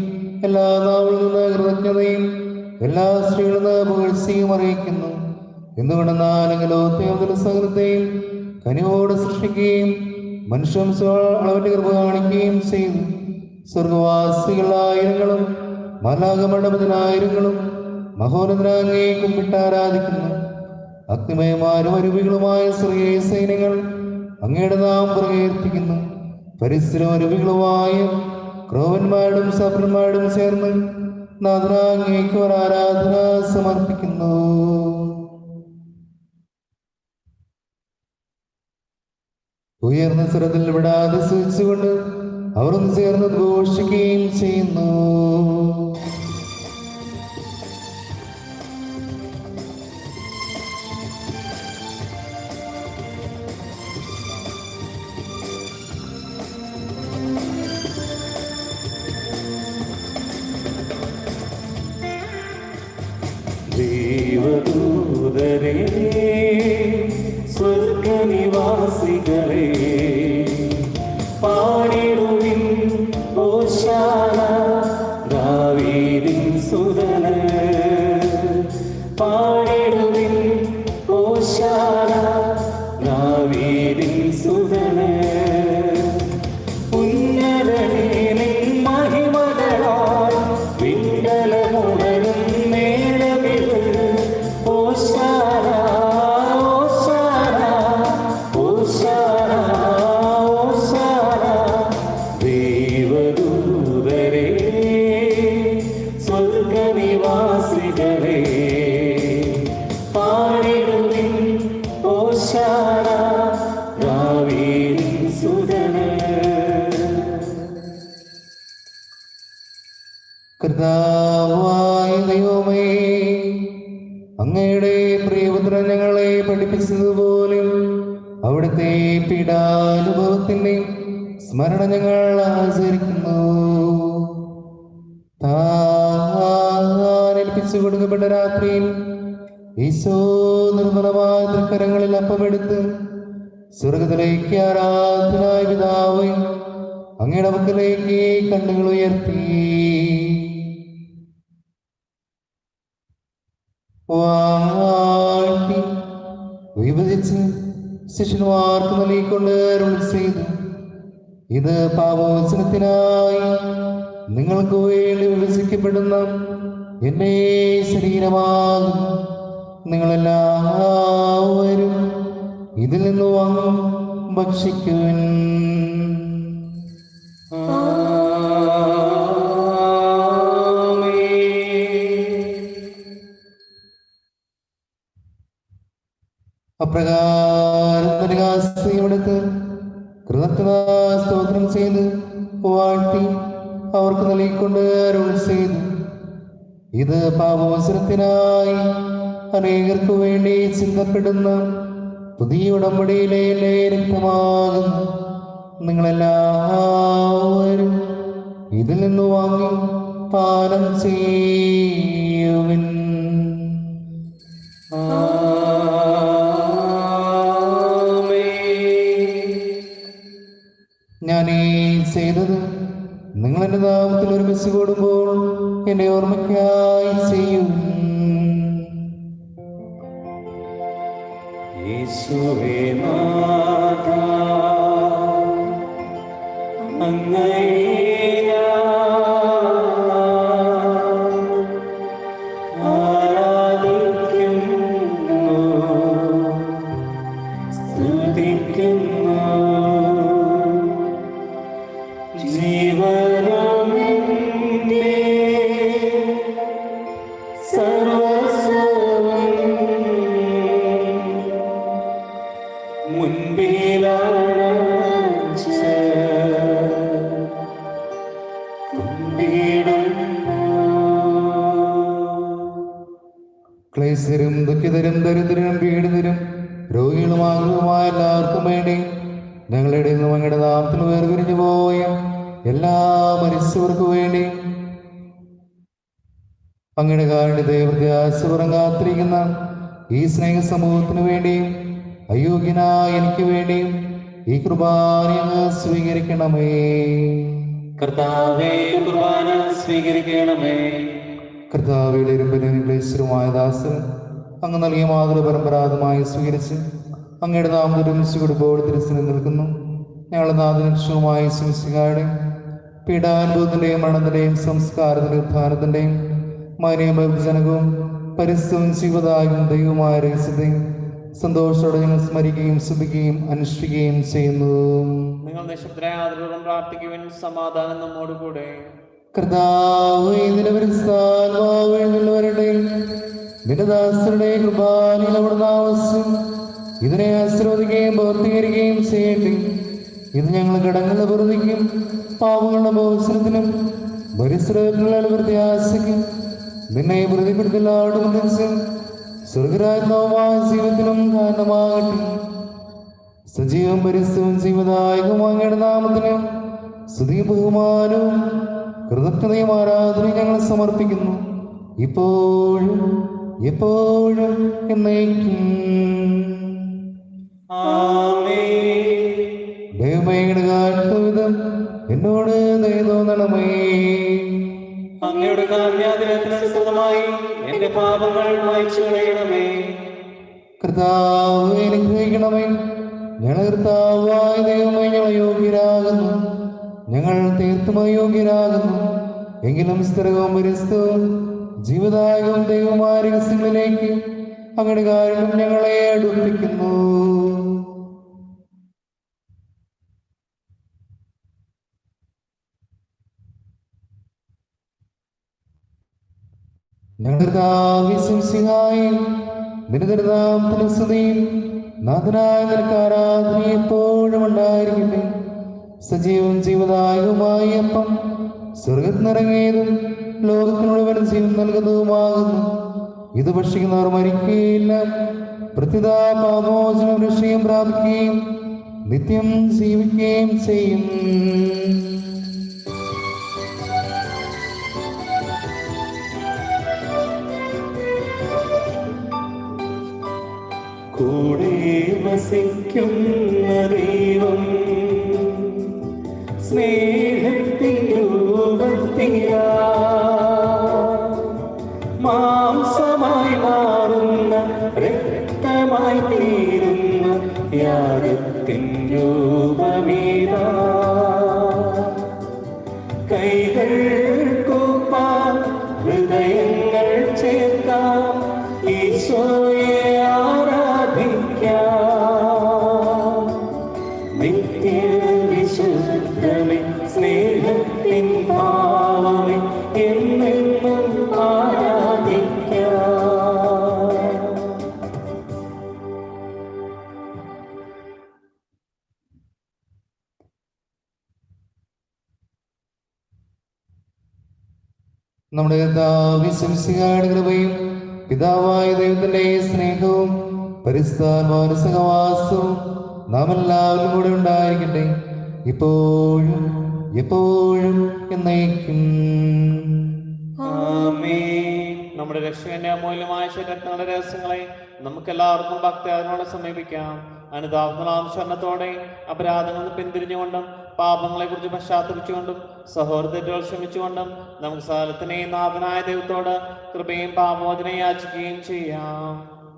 എല്ലാ നാവുകളിൽ നിന്ന് കൃതജ്ഞതയും എല്ലാ സ്ത്രീകളിൽ നിന്ന് പുകഴ്ചയും അറിയിക്കുന്നു. എന്തുകൊണ്ടെന്നാലും സകലത്തെയും കനിവോടെ സൃഷ്ടിക്കുകയും മനുഷ്യവന്റെ കൃപ കാണിക്കുകയും ചെയ്തു. സ്വർഗവാസികളായിരങ്ങളും മാലാഖമണ്ഡപത്തിനായിരങ്ങളും മഹോന്നതനാങ്ങേ കുമ്പിട്ട് ആരാധിക്കുന്നു. അഗ്നിമയമാരും അരുവികളുമായ സ്വർഗീയ സൈന്യങ്ങൾ അങ്ങയുടെ നാം പ്രകീർത്തിക്കുന്നു. പരിസരം അരുവികളുമായ ക്രോവന്മാരും സഭന്മാരും ചേർന്ന് നാഥനാങ്ങേക്ക് ഒരു ആരാധന സമർപ്പിക്കുന്നു. ഉയർന്ന സ്വരത്തിൽ വിടാതെ സൂചിച്ചുകൊണ്ട് അവർ ഒന്ന് ചേർന്ന് ഘോഷിക്കുകയും ചെയ്യുന്നു. ദേവദൂതരേ, സ്വർഗനിവാസികളേ, പാടിടുവിൻ ഹോശാന ദാവീദിൻ സുതന്. പാടിടുവിൻ ഹോശാന ദാവീദിൻ സുതന്. ഉന്നതനേ നിൻ മഹിമകളാൽ വിണ്ടലമുടരും മേളവിൽ. ഹോശാന ഹോശാന ഹോശാന ഹോശാന. ദേവദൂതരേ, സ്വർഗനിവാസികളേ, പാടിടുവിൻ ഹോശാന ദാവീദിൻ സുതന്. കർത്താവായ ദൈവമേ, അങ്ങയുടെ പ്രിയപുത്രൻ ഞങ്ങളെ പഠിപ്പിച്ചതുപോലെ അവിടുത്തെ പീഡാനുഭവത്തിന്റെ സ്മരണ ഞങ്ങൾ ആചരിക്കുന്നു. താൻ ഏൽപ്പിച്ചു കൊടുക്കപ്പെട്ട രാത്രിയിൽ ഈശോ നിർമ്മലമായ തൃക്കരങ്ങളിൽ അപ്പമെടുത്ത് സ്വർഗത്തിലേക്ക് ആരാധനായ പിതാവേ അങ്ങയുടെ പക്കലേക്ക് കണ്ണുകൾ ഉയർത്തി വാഴ്ത്തി വിഭജിച്ച് ശിഷ്യന്മാർക്ക് നൽകിക്കൊണ്ട് അരുൾ ചെയ്തു, ഇത് പാപമോചനത്തിനായി നിങ്ങൾക്ക് വേണ്ടി വിഭജിക്കപ്പെടുന്ന എന്റെ ശരീരമാകും. നിങ്ങളെല്ലാവരും ഇതിൽ നിന്ന് വാങ്ങും ഭക്ഷിക്കുവിൻ. അപ്രകാരം നൽകാസ്യമെടുത്ത് കൃതജ്ഞതാസ്തോത്രം ചെയ്ത് വാഴ്ത്തി അവർക്ക് നൽകിക്കൊണ്ട് അരുൾ ചെയ്തു, ഇത് പാപമോചനത്തിനായി അനേകർക്ക് വേണ്ടി ചിന്തപ്പെടുന്ന പുതിയ ഉടമ്പടിയിലെ രക്തമാകുന്നു. നിങ്ങളെല്ലാവരും ഇതിൽ നിന്ന് വാങ്ങി പാനം ചെയ്യുവിൻ. ഞാനീ ചെയ്തത് നിങ്ങൾ എൻ്റെ നാമത്തിൽ ഒരുമിച്ച് കൂടുമ്പോൾ എന്റെ ഓർമ്മയ്ക്കായി ചെയ്യും. യേശുവേ നാഥ, അങ്ങയെ ആരാധിക്കുന്നു, സ്തുതിക്കുന്നു. ജീവനും നിന്റെ ക്ലേശരും ദുഃഖിതരും ദരിദ്രരും പീഡിതരും രോഗികളുമായ എല്ലാവർക്കും വേണ്ടി ഞങ്ങളുടെ നിന്നും അങ്ങയുടെ നാമത്തിൽ വേർപിരിഞ്ഞു പോയ എല്ലാ മരിച്ചവർക്കു വേണ്ടി അങ്ങയുടെ കാരുണ്യത്തെ പ്രത്യാശപുറം കാത്തിരിക്കുന്ന ഈ സ്നേഹ സമൂഹത്തിനു വേണ്ടിയും അയോഗ്യനായ എനിക്ക് വേണ്ടിയും ഈ കുർബാന അങ്ങ് സ്വീകരിക്കണമേ. കർത്താവേ, കുർബാന സ്വീകരിക്കണമേ. കർത്താവിയുടെ ഇരുമ്പലും ക്ലേശരുമായ ദാസർ അങ്ങ് നൽകിയ മാതൃ പരമ്പരാഗതമായി സ്വീകരിച്ച് അങ്ങയുടെ നാമത്തിൽ കൊടുപ്പോൾ തിരുസ്ഥിരം നിൽക്കുന്നു. ഞങ്ങളുടെ നാദലക്ഷ്യവുമായി ശിവശികാരുടെ പീഡാനുഭവത്തിൻ്റെയും മരണത്തിൻ്റെയും സംസ്കാരത്തിൻ്റെയും ഉത്ഥാനത്തിൻ്റെയും മാന്യജനകവും പരിസ്ഥവും ജീവദായകവും ദൈവമായ രഹസ്യത്തെയും സന്തോഷത്തോടെ ഞങ്ങൾ സ്മരിക്കുകയും ശ്രദ്ധിക്കുകയും അനുഷ്ഠിക്കുകയും ചെയ്യുന്നു. നിങ്ങൾ നിശബ്ദരായ ആദരവോടും പ്രാർത്ഥിക്കുവിൻ. സമാധാനം നമ്മോട് കൂടെ. കർത്താവേ, വരട്ടെ നിന്റെ ദാസരുടെ കൃപാനിൽ അവിടുന്ന് ആവശ്യം ഇതിനെ ആശീർവദിക്കുകയും പൂർത്തീകരിക്കുകയും ചെയ്യട്ടെ. ഇത് ഞങ്ങൾ കടങ്ങളുടെ വെറുതിക്കും പാവങ്ങളുടെ മോചനത്തിനും പരിസരങ്ങളുടെ പ്രത്യാശയ്ക്കും നിന്നെ പ്രതിപ്പെടുത്തലാടും സ്വർഗരാജ്ഞവുമായ ജീവിതത്തിനും കാരണമാകട്ടെ. സജീവം പരിസ്ഥവും ജീവദായകവുമായ അങ്ങയുടെ നാമത്തിന് സ്തുതിയും ബഹുമാനവും കൃതജ്ഞതയും ആരാധനയും ഞങ്ങൾ സമർപ്പിക്കുന്നു, ഇപ്പോഴും എപ്പോഴും എന്നേക്കും. ദൈവമേയുടെ കാട്ടുവിധം എന്നോട് ദയ തോന്നണമേ. അങ്ങയുടെ കാരുണ്യാതിരത്തിനനുസൃതമായി എന്റെ പാപങ്ങൾ മായ്ച്ചു കളയണമേ. കർത്താവേ, അനുഗ്രഹിക്കണമേ. ഞങ്ങൾ കർത്താവായ ദൈവമേ, ഞങ്ങൾ യോഗ്യരാകുന്നു, ഞങ്ങൾ തീർത്തും അയോഗ്യരാകുന്നു. എങ്കിലും സ്ഥിരവും പരിസ്ഥവും ജീവദായകവും ദൈവമായ രഹസ്യങ്ങളിലേക്ക് അങ്ങയുടെ കാരുണ്യം ഞങ്ങളെ അടുപ്പിക്കുന്നു. ഞങ്ങളുടെ നിരന്തരതാമത്തിനും സ്തുതിയും നാഥനായ നിനക്ക് ആരാധന എപ്പോഴും ഉണ്ടായിരിക്കട്ടെ. സജീവവും ജീവദായകവുമായ അപ്പം സ്വർഗത്തിനിറങ്ങിയതും ലോകത്തിന് മുഴുവൻ ജീവൻ നൽകുന്നതുമാകുന്നു. ഇത് ഭക്ഷിക്കുന്നവർ മരിക്കുകയില്ല, പ്രത്യുതാ പാപമോചനം രക്ഷയും പ്രാപിക്കുകയും നിത്യം ജീവിക്കുകയും ചെയ്യും. കൂടെ വസിക്കുന്ന ദൈവം സ്നേഹത്തിൻ രൂപത്തിലാ മാംസമായി മാറുന്ന രക്തമായി തീരുന്ന യാഗത്തിൻ രൂപമീതാ. കൈകൾ കൂപ്പാൻ ഹൃദയങ്ങൾ ചേർക്കാം, ഈശോയെ ആരാധിക്കാം. നിത്യവിശുദ്ധമേ, സ്നേഹത്തിൻ ഭാവമേ, എന്നെന്നും ആരാധിക്കാം. നമ്മുടെ കർത്താവിശ്വസിഹായുടെ കൃപയും പിതാവായ ദൈവത്തിന്റെ സ്നേഹവും പരിശുദ്ധാത്മാവിന്റെ സഹവാസവും നാം എല്ലാവരും കൂടെ ഉണ്ടായിരിക്കട്ടെ, ഇപ്പോഴും എപ്പോഴും എന്നേക്കും. നമ്മുടെ രക്ഷകന്റെ അമൂല്യമായ ശരീരങ്ങളുടെ രഹസ്യങ്ങളെ നമുക്കെല്ലാവർക്കും ഭക്തിയോടെ സമീപിക്കാം. അനുതാപത്തോടെ അപരാധങ്ങളിൽ നിന്ന് പിന്തിരിഞ്ഞുകൊണ്ടും പാപങ്ങളെ കുറിച്ച് പശ്ചാത്തപിച്ചുകൊണ്ടും സഹോദരങ്ങൾ ക്ഷമിച്ചുകൊണ്ടും നമുക്ക് സകലത്തിനെയും നാഥനായ ദൈവത്തോട് കൃപയും പാപമോചനം യാചിക്കുകയും ചെയ്യാം.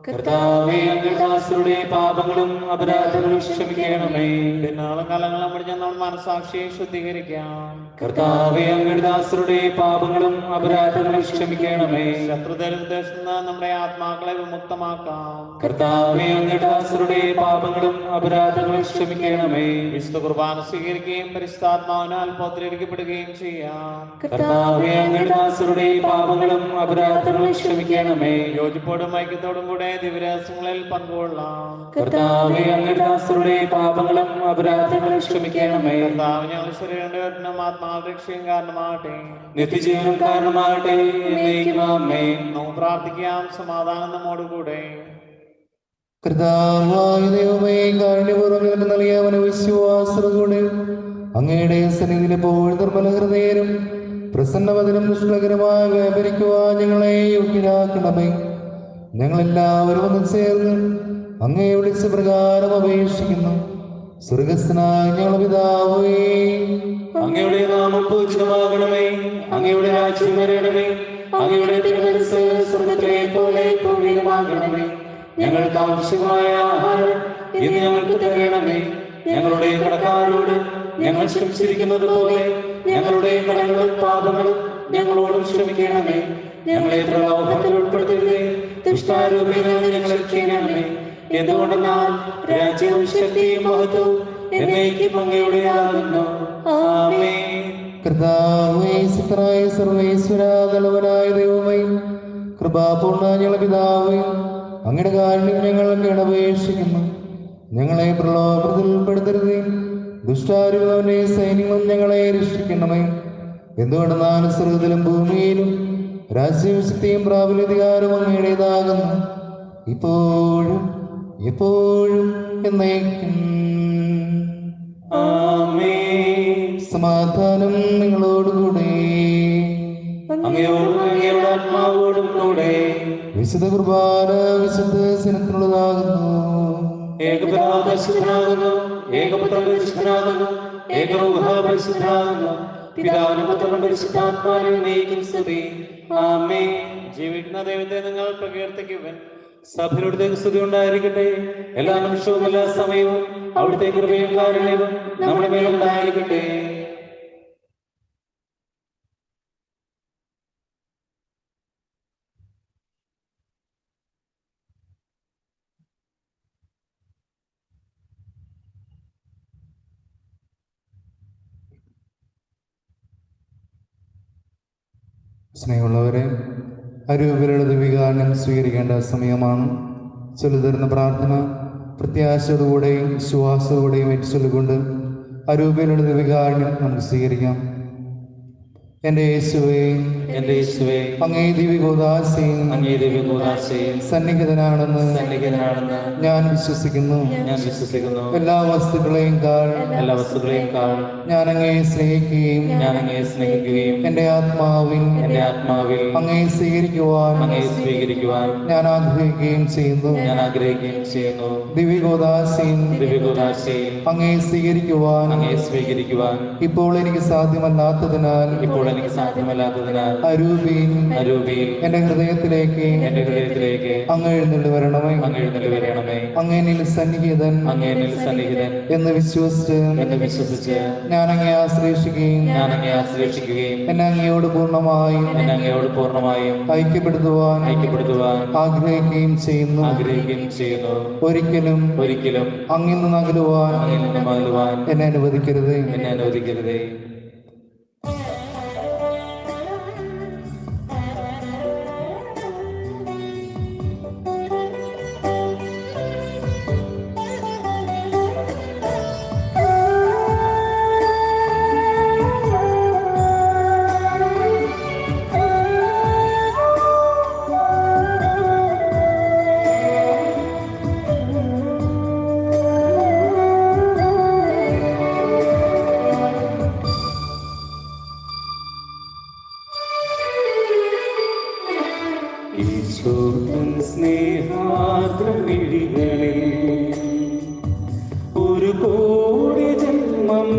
കർത്താവേ, അങ്ങയുടെ ദാസരുടെ പാപങ്ങളും അപരാധങ്ങളും ക്ഷമിക്കണമേ. പിന്നാളും കാലങ്ങളും മുടിഞ്ഞ നമ്മൾ മനസാക്ഷിയെ ശുദ്ധീകരിക്കാം. കർത്താവേ, അങ്ങയുടെ ദാസരുടെ പാപങ്ങളും അപരാധങ്ങളും ക്ഷമിക്കണമേ. ശത്രുതയിൽ ഉദ്ദേശിക്കുന്ന നമ്മുടെ ആത്മാക്കളെ വിമുക്തമാക്കാം. കർത്താവേ, അങ്ങയുടെ ദാസരുടെ പാപങ്ങളും അപരാധങ്ങളും ക്ഷമിക്കണമേ. വിശുദ്ധ കുർബാന സ്വീകരിക്കുകയും പരിശുദ്ധാത്മാവിനാൽ പൗത്രീകരിക്കപ്പെടുകയും ചെയ്യാം. കർത്താവേ, അങ്ങയുടെ ദാസരുടെ പാപങ്ങളും അപരാധങ്ങളും ക്ഷമിക്കണമേ. യോജിപ്പോടും ഐക്യത്തോടും കൂടെ ദിവരഹസ്യങ്ങളിൽ പങ്കുകൊള്ളാം. കർത്താവേ, അങ്ങയുടെ ദാസരുടെ പാപങ്ങളും അപരാധങ്ങളും ക്ഷമിക്കണമേ. കർത്താവ് ഞങ്ങളുടെ ശരീരങ്ങളുടെ ആത്മാവ് രക്ഷയും കാരണമാകട്ടെ. നിത്യജീവനം കാരണമാകട്ടെ. എന്നേക്കും ആമേൻ. നമുക്ക് പ്രാർത്ഥിക്കാം. സമാധാനം നമ്മോടുകൂടെ. കർത്താവായ ദൈവമേ, കാരുണ്യപൂർവ്വം നിനക്ക് നൽകിയ മനോവിശ്വാസത്തോടെ അങ്ങയുടെ സന്നിധിയിൽ എപ്പോഴും നിർമ്മല ഹൃദയരും പ്രസന്നവദനം നിഷ്കളങ്കരമായി വ്യാപരിക്കുവാൻ ഞങ്ങളെ യോഗ്യരാക്കണമേ. ഞങ്ങളെല്ലാവരും ഒന്ന് ചേർന്ന് അങ്ങയെ വിളിച്ച പ്രകാരം അപേക്ഷിക്കുന്നു. സ്വർഗസ്ഥനായ ഞങ്ങളുടെ പിതാവേ, അങ്ങയുടെ നാമം പൂജിതമാകണമേ. അങ്ങയുടെ രാജ്യം വരണമേ. അങ്ങയുടെ തിരുമനസ്സ് സ്വർഗ്ഗത്തിലെ പോലെ ഭൂമിയിലുമാകണമേ. ഞങ്ങൾക്ക് ആവശ്യമായ ആഹാരം ഇന്ന് ഞങ്ങൾക്ക് തരണമേ. ഞങ്ങളുടെ കടക്കാരോട് ഞങ്ങൾ ക്ഷമിച്ചിരിക്കുന്നത് പോലെ ഞങ്ങളുടെ കടങ്ങളും പാപങ്ങളും ഞങ്ങളോടും ക്ഷമിക്കണമേ. ഞങ്ങളെ പ്രലോഭനത്തിൽ ഉൾപ്പെടുത്തരുതേ. ദുഷ്ടാരൂപിയിൽ നിന്ന് ഞങ്ങളെ രക്ഷിക്കണമേ. എന്തുകൊണ്ടെന്നാൽ രാജ്യവും ശക്തിയും മഹത്വവും എന്നേക്കും അങ്ങയുടേതാകുന്നു. ആമേൻ. കർത്താവേ, സത്യനായ സർവേശ്വരാ, നല്ലവനായ ദൈവമേ, കൃപാപൂർണ്ണ ഞങ്ങളുടെ പിതാവേ, അങ്ങയുടെ കാരുണ്യം ഞങ്ങൾക്ക് അപേക്ഷിക്കുന്നു. ഞങ്ങളെ പ്രലോഭനത്തിൽ ഉൾപ്പെടുത്തരുതേ. ദുഷ്ടാരൂപവന്റെ സൈന്യങ്ങളും ഞങ്ങളെ രക്ഷിക്കണമേ. എന്തുകൊണ്ടെന്നാൽ സ്വർഗ്ഗത്തിലും ഭൂമിയിലും രാജ്യവും ശക്തിയും പ്രാബല്യാധികാരവും അങ്ങയുടേതാകുന്നു, ഇപ്പോഴും എപ്പോഴും എന്നേക്കും. ആമേൻ. സമാധാനം നിങ്ങളോടുകൂടെ. അങ്ങയോടും അങ്ങയുടെ ആത്മാവോടും കൂടെ. വിശുദ്ധ കുർബാന വിശുദ്ധ സിനത്തിനുള്ളതാകുന്നു. ഏകപിതാവ് പരിശുദ്ധനാകുന്നു. ഏകപുത്രൻ പരിശുദ്ധനാകുന്നു. ഏകരൂഹ പരിശുദ്ധനാകുന്നു. പിതാവിനും പുത്രനും പരിശുദ്ധാത്മാവിനും എന്നേക്കും സ്തുതി. ആമേൻ. ജീവിക്കുന്ന ദൈവത്തെ നിങ്ങൾ പ്രകീർത്തിക്കുവിൻ. സഭയുടെ സ്തുതി ഉണ്ടായിരിക്കട്ടെ. എല്ലാ നിമിഷവും എല്ലാ സമയവും അവിടുത്തെ കൃപയും കാരുണ്യവും നമ്മുടെ മേലുണ്ടായിരിക്കട്ടെ. സ്നേഹമുള്ളവരെ, അരൂപിലുള്ള ദിവികാരണം സ്വീകരിക്കേണ്ട സമയമാണ്. ചൊല്ലുതരുന്ന പ്രാർത്ഥന പ്രത്യാശയോടുകൂടെയും വിശ്വാസത്തോടെയും ഏറ്റുചൊല്ലിക്കൊണ്ട് അരൂപിലുള്ള ദിവികാരണം നമുക്ക് സ്വീകരിക്കാം. എൻ്റെ യേശുവേ, എന്റെ യേശുവേ, അങ്ങേ ദിവ്യകൂദാശയിൽ അങ്ങേ ദിവ്യകൂദാശയിൽ സന്നിഹിതനാണെന്ന് ഞാൻ വിശ്വസിക്കുന്നു. ഞാൻ വിശ്വസിക്കുന്നു. എല്ലാ വസ്തുക്കളെയും എല്ലാ വസ്തുക്കളെയും ഞാൻ അങ്ങയെ സ്നേഹിക്കുകയും ഞാൻ അങ്ങയെ സ്നേഹിക്കുകയും എൻ്റെ ആത്മാവിൽ അങ്ങയെ സ്വീകരിക്കുവാൻ ഞാൻ ആഗ്രഹിക്കുകയും ചെയ്യുന്നു. ദിവ്യകൂദാശയിൽ അങ്ങയെ സ്വീകരിക്കുവാൻ ഇപ്പോൾ എനിക്ക് സാധ്യമല്ലാത്തതിനാൽ അരൂപിയിൽ എന്റെ ഹൃദയത്തിലേക്ക് അങ്ങ് എഴുന്നള്ളി വരണമേ. അങ്ങ് എന്നിൽ സന്നിഹിതൻ എന്ന് വിശ്വസിച്ച് ഞാൻ അങ്ങയെ ആശ്രയിക്കുകയും എന്നെ അങ്ങയോട് പൂർണ്ണമായും ഐക്യപ്പെടുത്തുവാൻ ആഗ്രഹിക്കുകയും ചെയ്യുന്നു. ഒരിക്കലും അങ്ങിൽ നിന്ന് അകലുവാൻ എന്നെ അനുവദിക്കരുതേ. ഒരു കോടി ജന്മം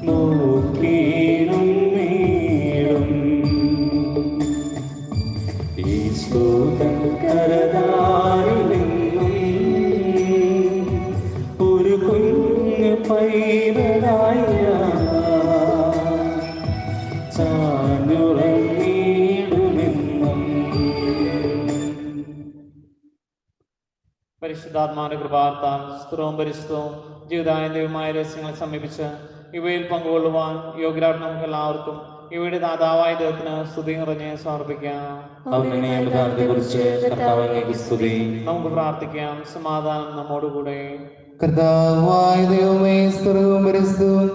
നോക്കിയും നേടും ഈശോതൻ കരതാരിലെന്നും ഒരു കുഞ്ഞു പൈതലായ പരിശുദ്ധാത്മാവിന്റെ കൃപാർത്താൽ സ്ത്രവും പരിശുദ്ധവും ജീവിതാനന്ദവുമായ രഹസ്യങ്ങളെ സമീപിച്ച് ഇവയിൽ പങ്കുകൊള്ളുവാൻ യോഗ്യരായിട്ട് നമുക്ക് എല്ലാവർക്കും ഇവയുടെ ദാതാവായ ദൈവത്തിന് സ്തുതി നിറഞ്ഞ് സമർപ്പിക്കാം. നമുക്ക് പ്രാർത്ഥിക്കാം. സമാധാനം നമ്മോടുകൂടെ. കർത്താവായ ദൈവമേ, സ്വർഗ്ഗവും പരിസ്ഥവും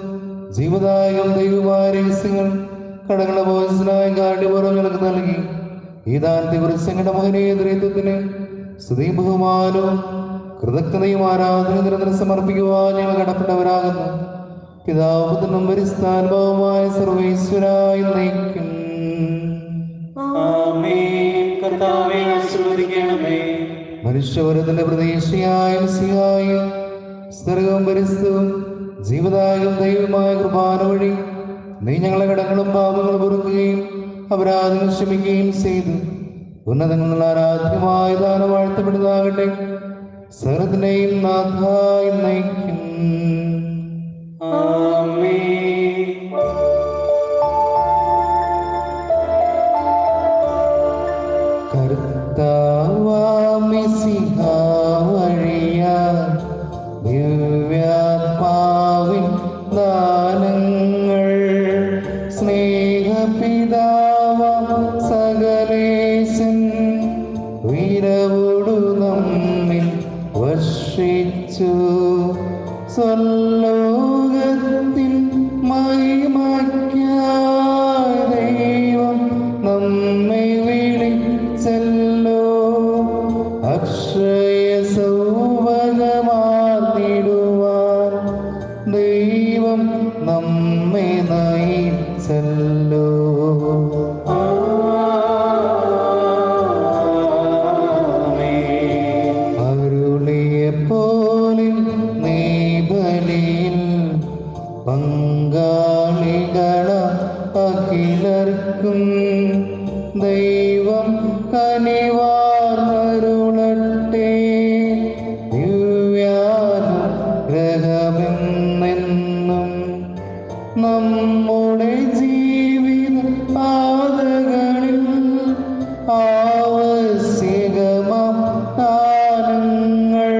ജീവദായകം ദൈവമായ രഹസ്യങ്ങൾ കടങ്ങളുടെ മോചനായ കാണ്യപൂർവ്വം ഞങ്ങൾക്ക് നൽകി ഈ ദാനത്തെ കുറിച്ച് ഞങ്ങളുടെ മഹനീയത്വത്തിന് സ്തുതിയും ബഹുമാനവും കൃതജ്ഞതയും ആരാധനയും നിരന്തരം സമർപ്പിക്കുവാൻ ഞങ്ങൾ കടപ്പെട്ടവരാകുന്നു. പിതാവും പുത്രനും പരിശുദ്ധാത്മാവുമായ സർവ്വേശ്വരായി നയിക്കും. ആമേൻ. കർത്താവേ, ആശീർവദിക്കണമേ. മനുഷ്യവർഗത്തിന്റെ പ്രതീക്ഷയായും സിയായും സ്വർഗവും പരിസ്ഥവും ജീവദായകം ദൈവമായ കുർബാന വഴി നീ ഞങ്ങളെ കടങ്ങളും പാപങ്ങളും പൊറുക്കുകയും അപരാധങ്ങൾ ക്ഷമിക്കുകയും ചെയ്തു. ഉന്നതങ്ങളിൽ ആരാധ്യമായ ദാനം വാഴ്ത്തപ്പെടുന്നതാകട്ടെ. സകലത്തിന്റെയും നാഥായി നയിക്കും. ആമേൻ. കർത്താവാമിശിഹാ വഴിയാൽ ദിവ്യാത്മാവിൻ ദാനങ്ങൾ സ്നേഹപിതാവാം സകലേശൻ വീരവോടു നമ്മിൽ വർഷിച്ചു. സ്വലോകത്തിൻ മഹിമയ്ക്കായി ദൈവം നമ്മെ വിളിച്ചല്ലോ. അക്ഷയ സൗഭഗമാർന്നിടുവാൻ ദൈവം നമ്മെ നയിച്ചല്ലോ. അരുളിയെപ്പോലെ നീ ബലിയിൽ പങ്കാളികള അഖിലർക്കും ദൈവം കനിവാർന്നരുളട്ടെ. ദിവ്യാനുഗ്രഹമെന്നെന്നും നമ്മുടെ ജീവിത പാതകളിൽ ആവശ്യകമാം ദാനങ്ങൾ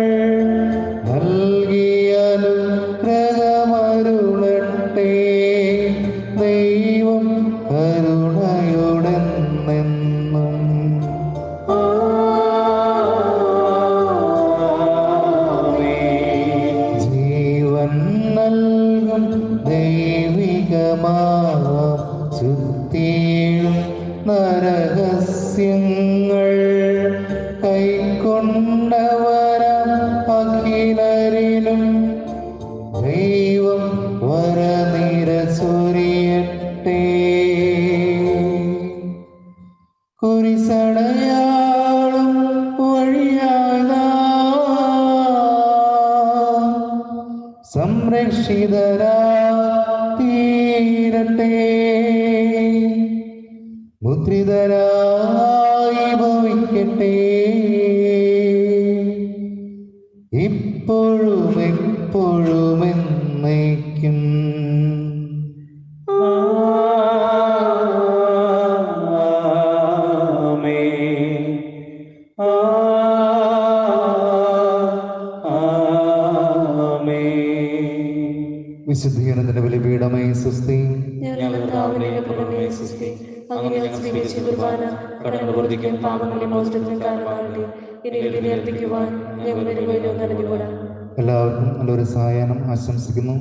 നൽകിയാനുഗ്രഹമരുളട്ടെ. ദൈവം കരുണയോടെന്നെന്നും. ജീവൻ നൽകും ദൈവികമാം ശുദ്ധിയും നരഹസ്യങ്ങൾ കൈക്കൊണ്ടവരാം അഖിലരിലും ദൈവം വരനിര ചൊരിയട്ടെ. കുരിശടയാളം വഴിയായി നാം സംരക്ഷിതരായിത്തീരട്ടെ. മുദ്രിതരായി ഭവിക്കട്ടെ. ഇപ്പോഴും എപ്പോഴും എന്നേക്കും. ആമേൻ. ആമേൻ. വിശുദ്ധീകരണത്തിന്റെ ബലിപീഠമേ സ്വസ്തി. ഞങ്ങളുടെ കർത്താവിനെ പുറമേ സുസ്തി. അങ്ങനെ ഞങ്ങൾ സ്വീകരിച്ച കുർബാന കടങ്ങൾ വർദ്ധിക്കും പാപങ്ങളുടെ മോചനത്തിനും കാരണമാകട്ടെ. ഇനി ബലി അർപ്പിക്കുവാൻ ഞങ്ങൾ വരുവല്ലോ നടന്നുകൂടാ. എല്ലാവർക്കും നല്ലൊരു സായാഹ്നം ആശംസിക്കുന്നു.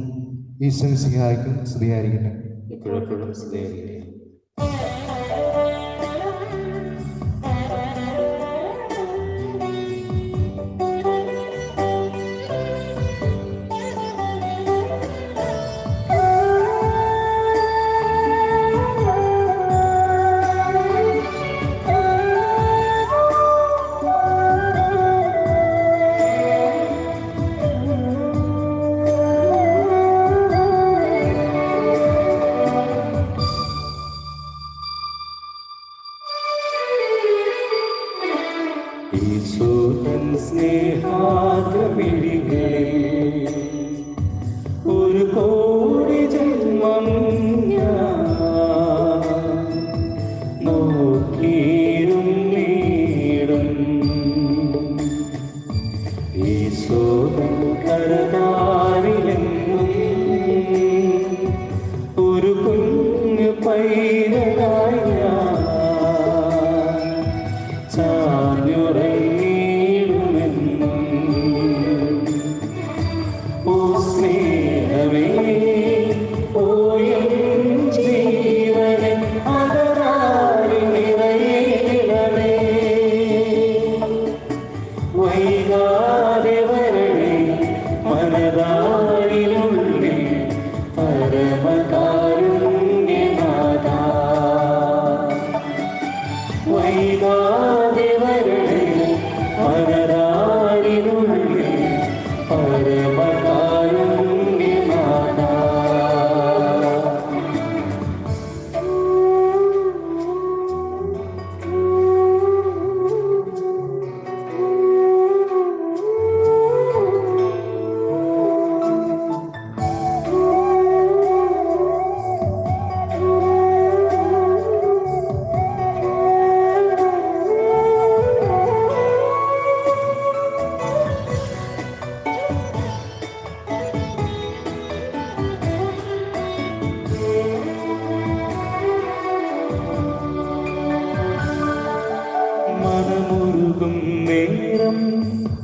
ഈശോ മിശിഹായ്ക്കും സ്തുതിയായിരിക്കട്ടെ. ഇപ്പോഴെപ്പോഴും സ്തുതിയായിരിക്കട്ടെ.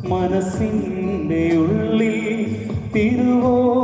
മനസ്സിൻ്റെ ഉള്ളിൽ തിരുവോസ്തി